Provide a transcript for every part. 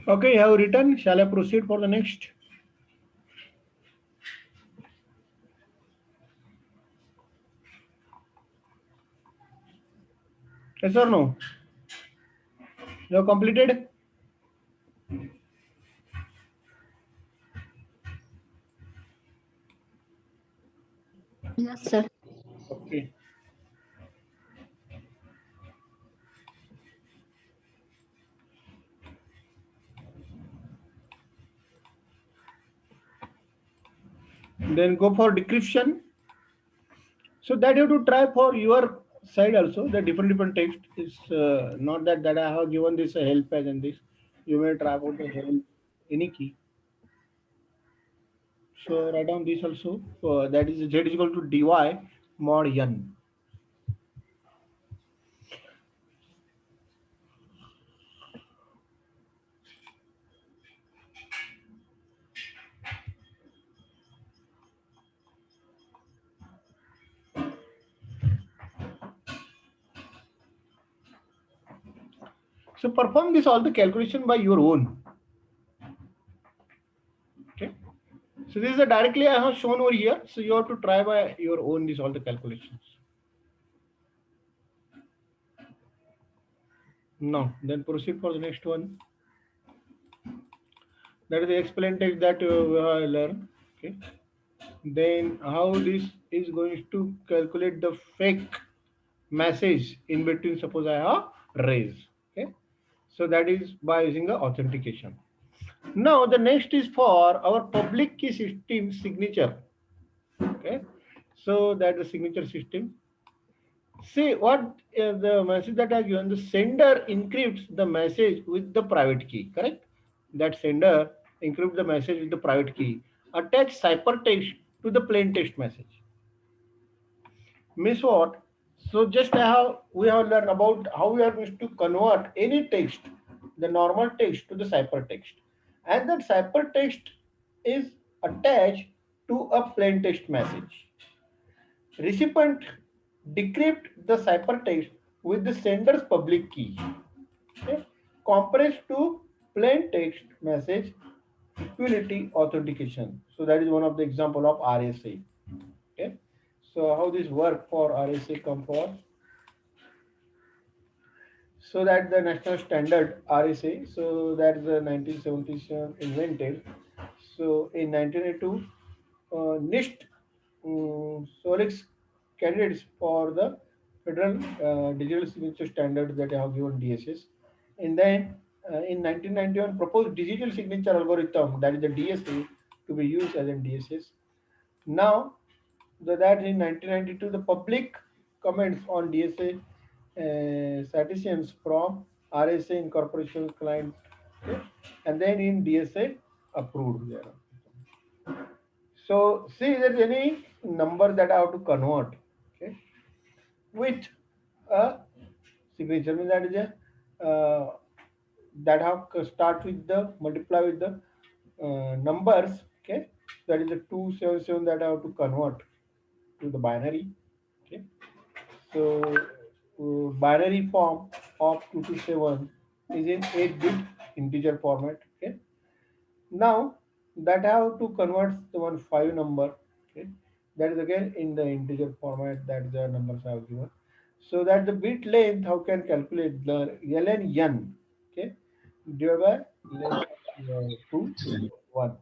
Okay, you have written. Shall I proceed for the next? Yes or no? You have completed? Yes, sir. Okay. Then go for decryption. So that you have to try for your side also. The different text is not that I have given this a help page and this. You may try for the help any key. So write down this also. That is z is equal to dy mod n. So perform this all the calculation by your own. Okay. So this is a directly I have shown over here. So you have to try by your own this all the calculations. Now then proceed for the next one. That is the explain text that we have learned. Okay. Then how this is going to calculate the fake message in between. Suppose I have raise. Okay. So that is by using the authentication. Now the next is for our public key system signature. Okay. So that the signature system. See what the message that I given. The sender encrypts the message with the private key. Correct. That sender encrypts the message with the private key. Attach ciphertext to the plain text message. Means what? So just we have learned about how we are going to convert any text, the normal text to the ciphertext, and that ciphertext is attached to a plain text message. Recipient decrypt the ciphertext with the sender's public key. Okay? Compressed to plain text message equality authentication. So that is one of the example of RSA. Okay. So how this work for RSA come for? So that the national standard RSA. So that's the 1977 invented. So in 1982, NIST selects candidates for the federal digital signature standard that I have given DSS. And then in 1991, proposed digital signature algorithm that is the DSA to be used as a DSS. Now that in 1992 the public comments on DSA citations from RSA incorporation client, okay, and then in DSA approved there. So see there is any number that I have to convert, okay, with a signature means that is a that have to start with the multiply with the numbers, okay, that is a 277 that I have to convert to the binary. Okay. So binary form of 227 is in 8-bit integer format. Okay. Now that I have to convert the one 5 number. Okay. That is again in the integer format that the numbers I have given. So that the bit length how can calculate the ln n. Okay. Divided by length 2 1.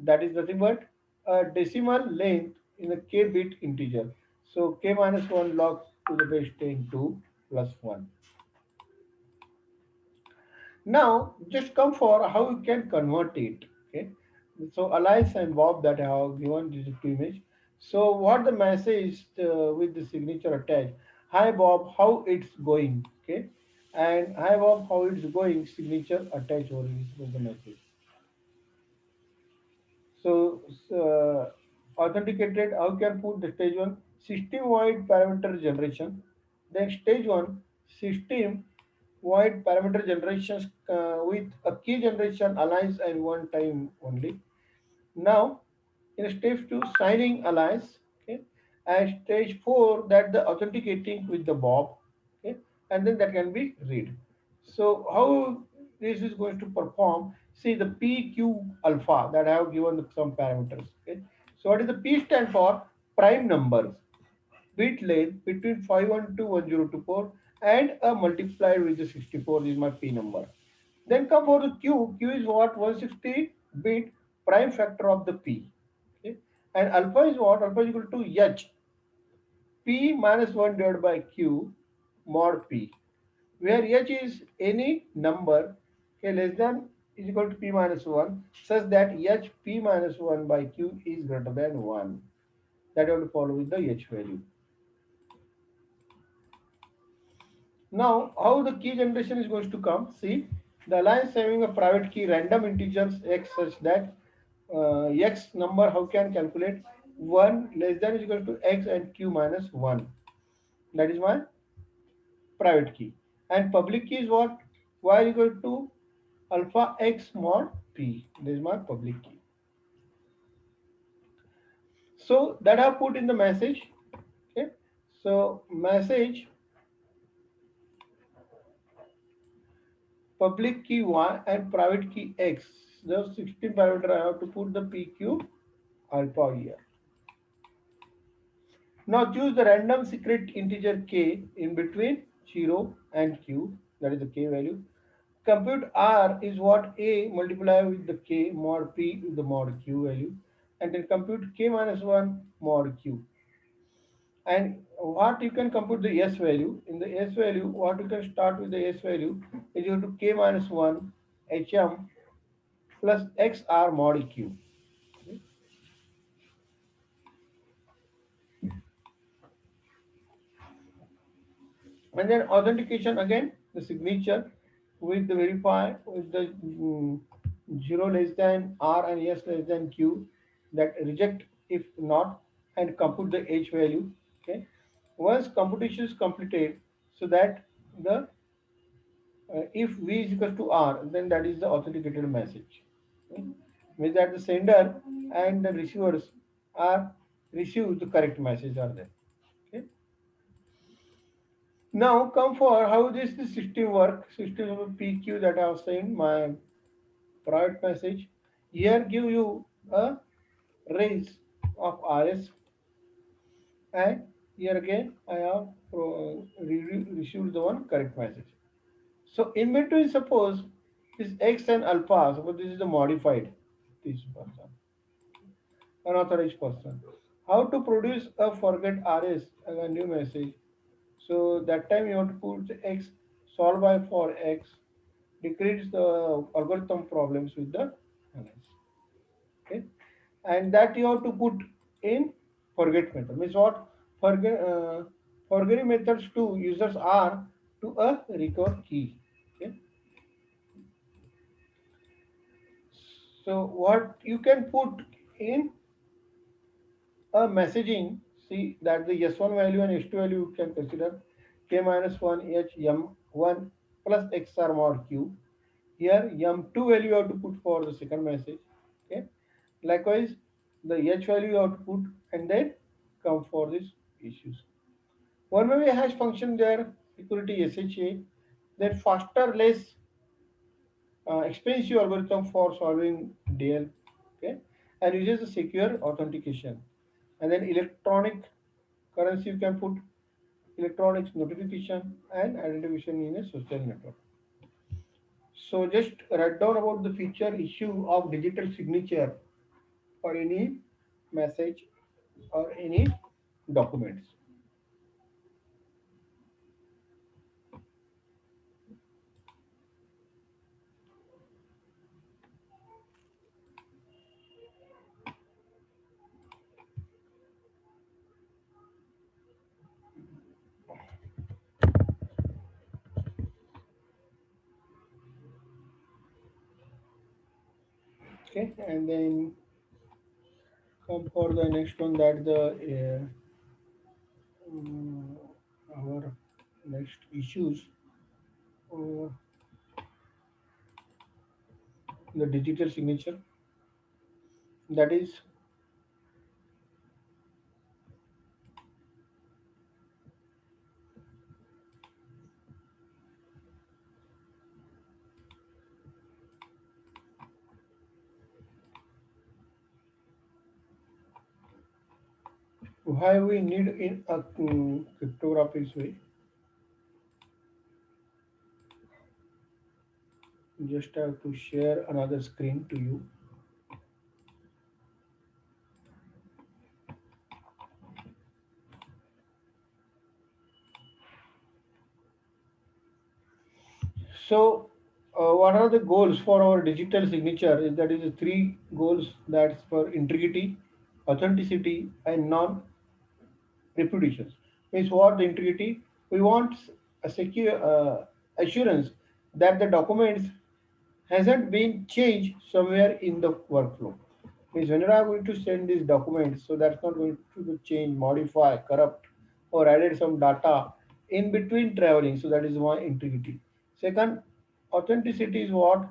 That is nothing but a decimal length in a k bit integer. So k minus 1 log to the base 10 2 plus 1. Now just come for how you can convert it. Okay. So Alice and Bob that I have given this two image. So what the message with the signature attached. Hi Bob, how it's going? Okay. And hi Bob, how it's going? Signature attached only with the message. So, authenticated, how can put the stage one system-wide parameter generation. Then stage one system-wide parameter generations with a key generation alliance and one time only. Now, in stage two, signing alliance, okay, and stage four that the authenticating with the Bob, okay, and then that can be read. So how? this is going to perform. See the PQ alpha that I have given some parameters. Okay. So what is the P stand for? Prime numbers, bit length between 512 1024 and a multiplied with the 64 is my P number. Then come for the Q. Q is what? 160 bit prime factor of the P. Okay. And alpha is what? Alpha is equal to H. P minus 1 divided by Q mod P, where H is any number, okay, less than is equal to P minus 1, such that H P minus 1 by Q is greater than 1. That will follow with the H value. Now, how the key generation is going to come? See, the alliance having a private key random integers x such that x number how can calculate 1 less than is equal to x and q minus 1. That is my private key. And public key is what? Y equal to alpha x mod p. This is my public key. So that I have put in the message. Okay. So message public key y and private key x. Those 16 parameter I have to put the pq alpha here. Now choose the random secret integer k in between 0 and q, that is the k value. Compute r is what a multiply with the k mod p with the mod q value, and then compute k minus 1 mod q. And what you can compute the s value. In the s value, what you can start with the s value is equal to k minus 1 hm plus xr mod q. And then authentication again, the signature with the verify with the 0 less than r and yes less than q, that reject if not, and compute the h value. Okay. Once computation is completed, so that the if v is equal to r, then that is the authenticated message. Okay. Means that the sender and the receivers are receive the correct message are there. Okay. Now come for how the system work. System of PQ that I was saying, my private message. Here give you a raise of RS, and here again I have received the one correct message. So in between, suppose this X and alpha, suppose this is the modified this person, unauthorized person. How to produce a forget RS as a new message? So that time you have to put X solve by for X, decrease the algorithm problems with the analysis. Okay, and that you have to put in forget method. Means what? Forgetting methods to users are to a recover key. Okay, so what you can put in a messaging, see that the S1 value and S2 value you can consider k minus 1 h m1 plus xr mod q. Here m2 value you have to put for the second message. Okay. Likewise, the h value you have to put and then come for these issues. One may be a hash function there, security SHA, then faster, less expensive algorithm for solving DL, okay, and uses the secure authentication. And then electronic currency you can put electronics notification and identification in a social network. So just write down about the feature issue of digital signature for any message or any documents. Okay, and then come for the next one that the our next issues, uh, the digital signature, that is why we need in a cryptography way. Just have to share another screen to you. So, what are the goals for our digital signature? That is the three goals. That's for integrity, authenticity, and non-repetitions. Means what the integrity? We want a secure assurance that the documents hasn't been changed somewhere in the workflow. Means whenever I'm going to send these documents, so that's not going to be change, modify, corrupt, or added some data in between traveling. So that is one integrity. Second, authenticity is what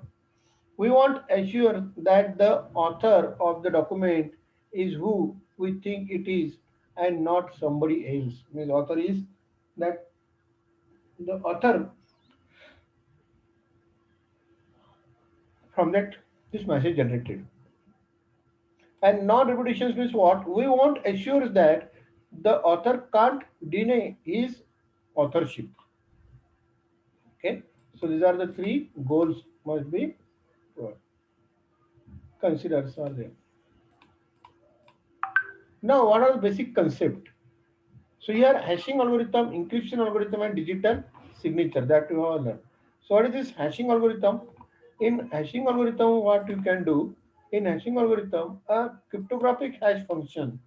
we want assure that the author of the document is who we think it is and not somebody else. Means author is that the author from that this message generated. And non-repetitions means what? We want assures that the author can't deny his authorship. Okay. So these are the three goals must be considered. Are there. Now, what are the basic concept? So here hashing algorithm, encryption algorithm, and digital signature that you have learned. So what is this hashing algorithm? In hashing algorithm, what you can do in hashing algorithm, a cryptographic hash function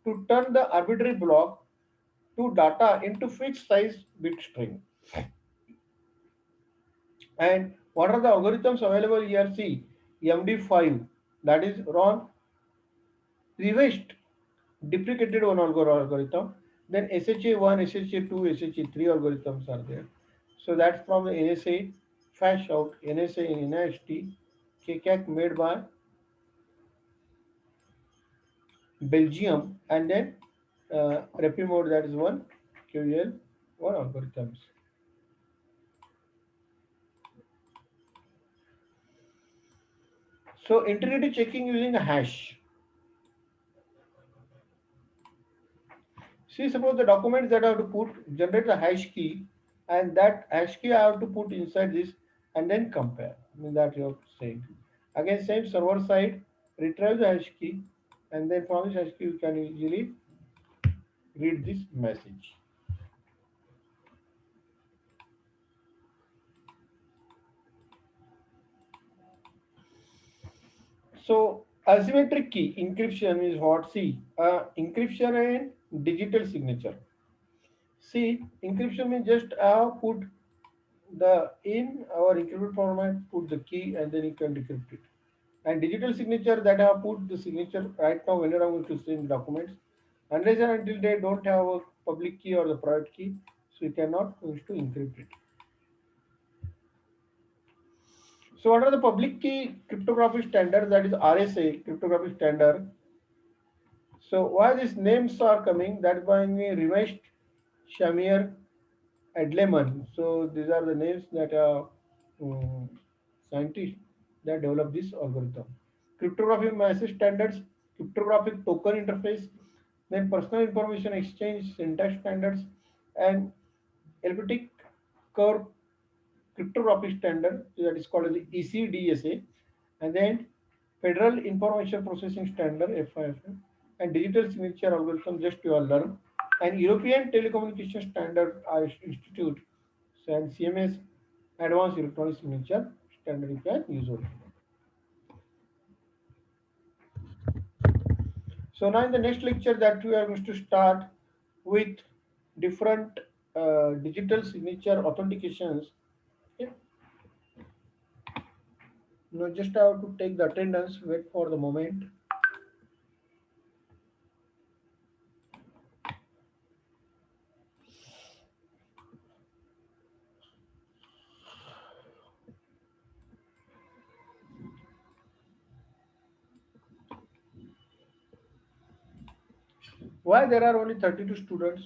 to turn the arbitrary block to data into fixed size bit string. And what are the algorithms available here? See, MD5 that is run reversed deprecated one algorithm. Then SHA1, SHA2, SHA3 algorithms are there. So that's from the NSA, Fash out, NSA in NIST, KCAC made by Belgium, and then Repimode that is one, QL, one algorithms. So integrity checking using a hash. See, suppose the documents that I have to put generate a hash key, and that hash key I have to put inside this and then compare. I mean that you're saying. Again, same server side, retrieve the hash key, and then from this hash key you can easily read this message. So asymmetric key encryption is what? See, encryption and digital signature. See, encryption means just put the in our encrypted format, put the key, and then you can decrypt it. And digital signature that I have put the signature right now whenever I'm going to send documents, unless and until they don't have a public key or the private key, so you cannot use to encrypt it. So what are the public key cryptography standards? That is RSA cryptography standard. So why these names are coming? That by me revised Shamir Adleman. So these are the names that are um, scientists that develop this algorithm. Cryptography message standards, cryptographic token interface, then personal information exchange syntax standards, and elliptic curve cryptography standard that is called as the ECDSA, and then Federal Information Processing Standard FIFS, and digital signature algorithm just you all learn, and European Telecommunication Standard Institute and CMS Advanced Electronic Signature Standard you can use it. So now in the next lecture that we are going to start with different digital signature authentications. Okay. Now just have to take the attendance, wait for the moment. Why there are only 32 students?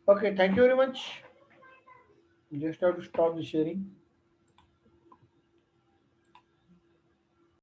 Okay, thank you very much. Just have to stop the sharing.